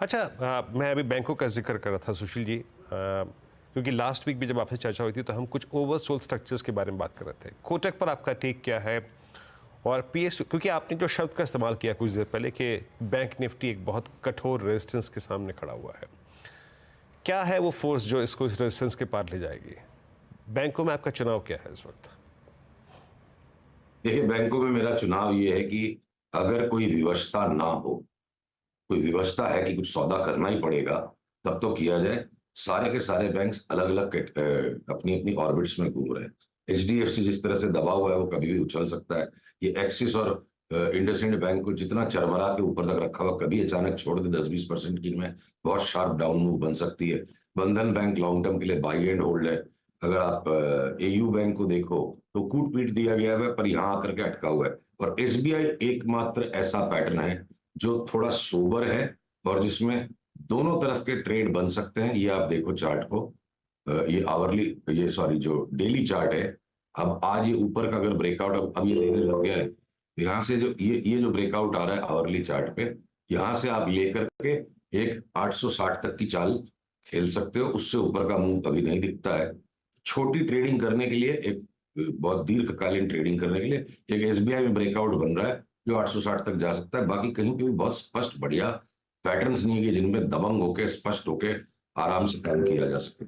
अच्छा, मैं अभी बैंकों का जिक्र कर रहा था सुशील जी, क्योंकि लास्ट वीक भी जब आपसे चर्चा हुई थी तो हम कुछ ओवरसोल्ड स्ट्रक्चर्स के बारे में बात कर रहे थे। कोटक पर आपका टेक क्या है? और पीएस, क्योंकि आपने जो शब्द का इस्तेमाल किया कुछ देर पहले कि बैंक निफ्टी एक बहुत कठोर रेजिस्टेंस के सामने खड़ा हुआ है, क्या है वो फोर्स जो इसको इस रेजिस्टेंस के पार ले जाएगी? बैंकों में आपका चुनाव क्या है इस वक्त? देखिए, बैंकों में मेरा चुनाव ये है कि अगर कोई विवशता ना हो, कोई विवशता है कि कुछ सौदा करना ही पड़ेगा, तब तो किया जाए। सारे के सारे बैंक्स अलग-अलग अपनी-अपनी ऑर्बिट्स में घूम रहे हैं। एचडीएफसी जिस तरह से दबा हुआ है, वो कभी भी उछल सकता है। ये एक्सिस और इंडसइंड बैंक को जितना चरमरा के ऊपर तक रखा हुआ, कभी अचानक छोड़ दे 10-20% की इनमें बहुत शार्प डाउन मूव बन सकती है। बंधन बैंक लॉन्ग टर्म के लिए बाई एंड होल्ड है। अगर आप एयू बैंक को देखो, तो कूट-पीट दिया गया है, पर यहाँ आकर के अटका हुआ है। और एसबीआई एकमात्र ऐसा पैटर्न है जो थोड़ा सोबर है और जिसमें दोनों तरफ के ट्रेड बन सकते हैं। ये आप देखो चार्ट को, ये आवरली, ये सॉरी, जो डेली चार्ट है। अब आज ये ऊपर का अगर ब्रेकआउट अब ये लेने लग गया है, तो यहाँ से जो ये जो ब्रेकआउट आ रहा है आवरली चार्ट पे, यहाँ से आप लेकर के एक 860 तक की चाल खेल सकते हो। उससे ऊपर का मूव अभी नहीं दिखता है। छोटी ट्रेडिंग करने के लिए, एक बहुत दीर्घकालीन ट्रेडिंग करने के लिए एक एसबीआई में ब्रेकआउट बन रहा है जो 860 तक जा सकता है। बाकी कहीं पे भी बहुत स्पष्ट बढ़िया पैटर्न्स नहीं है कि जिनमें दबंग होके स्पष्ट होके आराम से काम किया जा सके।